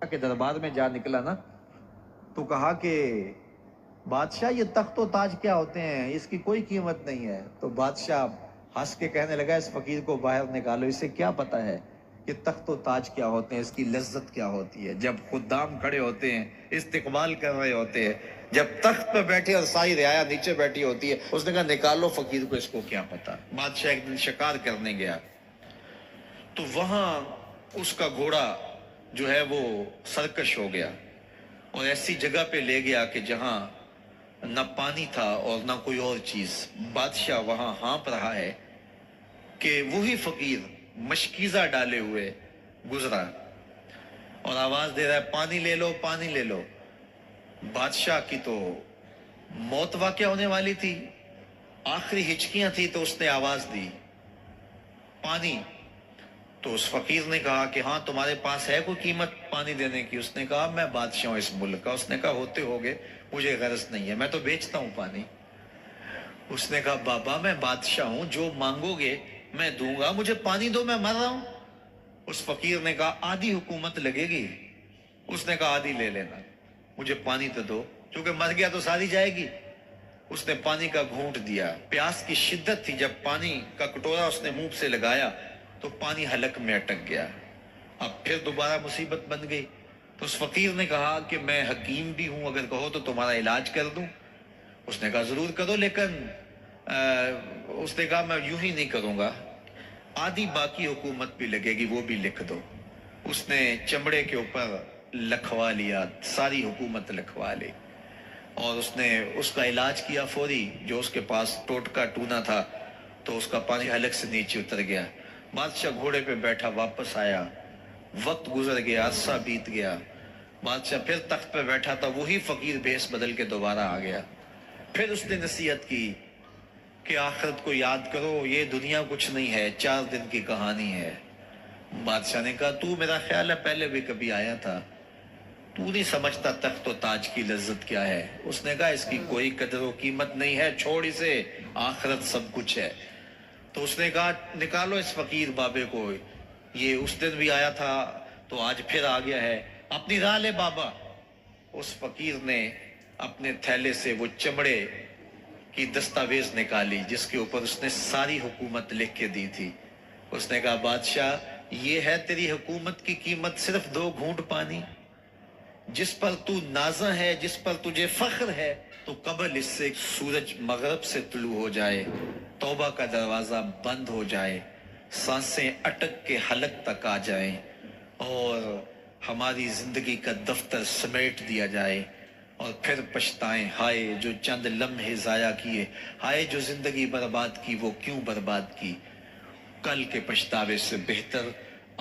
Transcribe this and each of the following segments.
کے دربار میں جا نکلا نا تو کہا کہ بادشاہ یہ تخت و تاج کیا ہوتے ہیں، اس کی کوئی قیمت نہیں ہے۔ تو بادشاہ ہنس کے کہنے لگا اس فقیر کو باہر نکالو، اسے کیا پتا ہے کہ تخت و تاج کیا ہوتے ہیں، اس کی لذت کیا ہوتی ہے۔ جب خدام کھڑے ہوتے ہیں، استقبال کر رہے ہوتے ہیں، جب تخت پہ بیٹھے اور ساری رعایا نیچے بیٹھی ہوتی ہے، اس نے کہا نکالو فقیر کو، اس کو کیا پتا۔ بادشاہ ایک دن شکار کرنے گیا تو وہاں اس کا گھوڑا جو ہے وہ سرکش ہو گیا اور ایسی جگہ پہ لے گیا کہ جہاں نہ پانی تھا اور نہ کوئی اور چیز۔ بادشاہ وہاں ہانپ رہا ہے کہ وہی فقیر مشکیزہ ڈالے ہوئے گزرا اور آواز دے رہا ہے پانی لے لو، پانی لے لو۔ بادشاہ کی تو موت واقع ہونے والی تھی، آخری ہچکیاں تھی تو اس نے آواز دی پانی۔ تو اس فقیر نے کہا کہ ہاں تمہارے پاس ہے کوئی قیمت پانی دینے کی؟ اس نے کہا میں بادشاہ ہوں اس ملک کا۔ اس نے کہا ہوتے ہوگے، مجھے غرض نہیں ہے، میں تو بیچتا ہوں پانی۔ اس نے کہا بابا میں بادشاہ ہوں، جو مانگو گے میں دوں گا، مجھے پانی دو، میں مر رہا ہوں۔ اس فقیر نے کہا آدھی حکومت لگے گی۔ اس نے کہا آدھی لے لینا، مجھے پانی تو دو، کیونکہ مر گیا تو ساری جائے گی۔ اس نے پانی کا گھونٹ دیا، پیاس کی شدت تھی، جب پانی کا کٹورا اس نے منہ سے لگایا تو پانی حلق میں اٹک گیا۔ اب پھر دوبارہ مصیبت بن گئی۔ تو اس فقیر نے کہا کہ میں حکیم بھی ہوں، اگر کہو تو تمہارا علاج کر دوں۔ اس نے کہا ضرور کرو، لیکن اس نے کہا میں یوں ہی نہیں کروں گا، آدھی باقی حکومت بھی لگے گی، وہ بھی لکھ دو۔ اس نے چمڑے کے اوپر لکھوا لیا، ساری حکومت لکھوا لی اور اس نے اس کا علاج کیا فوری۔ جو اس کے پاس ٹوٹکا ٹونا تھا تو اس کا پانی حلق سے نیچے اتر گیا۔ بادشاہ گھوڑے پہ بیٹھا واپس آیا، وقت گزر گیا، عرصہ بیت گیا۔ بادشاہ پھر تخت پہ بیٹھا تھا، وہی فقیر بھیس بدل کے دوبارہ آ گیا۔ پھر اس نے نصیحت کی کہ آخرت کو یاد کرو، یہ دنیا کچھ نہیں ہے، 4 دن کی کہانی ہے۔ بادشاہ نے کہا تو میرا خیال ہے پہلے بھی کبھی آیا تھا، تو نہیں سمجھتا تخت و تاج کی لذت کیا ہے۔ اس نے کہا اس کی کوئی قدر و قیمت نہیں ہے، چھوڑ اسے، آخرت سب کچھ ہے۔ تو اس نے کہا نکالو اس فقیر بابے کو، یہ اس دن بھی آیا تھا تو آج پھر آ گیا ہے، اپنی راہ لے بابا۔ اس فقیر نے اپنے تھیلے سے وہ چمڑے کی دستاویز نکالی جس کے اوپر اس نے ساری حکومت لکھ کے دی تھی۔ اس نے کہا بادشاہ یہ ہے تیری حکومت کی قیمت، صرف 2 گھونٹ پانی، جس پر تو نازاں ہے، جس پر تجھے فخر ہے، تو قبل اس سے سورج مغرب سے طلوع ہو جائے، توبہ کا دروازہ بند ہو جائے، سانسیں اٹک کے حلق تک آ جائیں اور ہماری زندگی کا دفتر سمیٹ دیا جائے، اور پھر پچھتائیں ہائے جو چند لمحے ضائع کیے، ہائے جو زندگی برباد کی، وہ کیوں برباد کی۔ کل کے پچھتاوے سے بہتر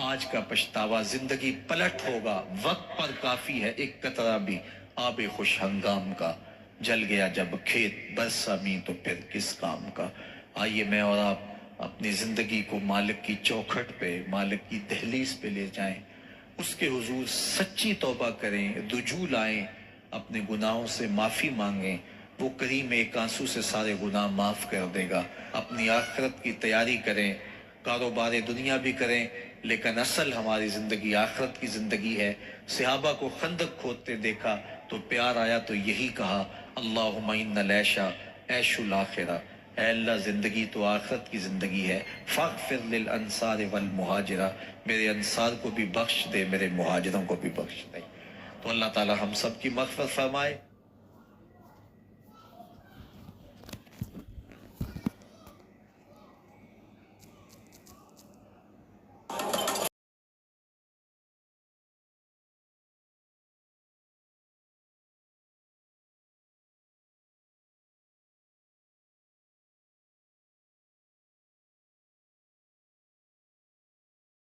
آج کا پچھتاوا، زندگی پلٹ ہوگا، وقت پر کافی ہے ایک قطرہ بھی آب خوش ہنگام کا، جل گیا جب کھیت برسا می تو پھر کس کام کا۔ آئیے میں اور آپ اپنی زندگی کو مالک کی چوکھٹ پہ، مالک کی دہلیز پہ لے جائیں، اس کے حضور سچی توبہ کریں، رجوع لائیں، اپنے گناہوں سے معافی مانگیں، وہ کریم ایک آنسو سے سارے گناہ معاف کر دے گا۔ اپنی آخرت کی تیاری کریں، کاروبار دنیا بھی کریں، لیکن اصل ہماری زندگی آخرت کی زندگی ہے۔ صحابہ کو خندق کھودتے دیکھا تو پیار آیا تو یہی کہا اللہم ان العیش عیش الاخرہ، اے اللہ زندگی تو آخرت کی زندگی ہے، فاغفر للانصار والمہاجرہ، میرے انصار کو بھی بخش دے، میرے مہاجروں کو بھی بخش دے۔ تو اللہ تعالی ہم سب کی مغفرت فرمائے۔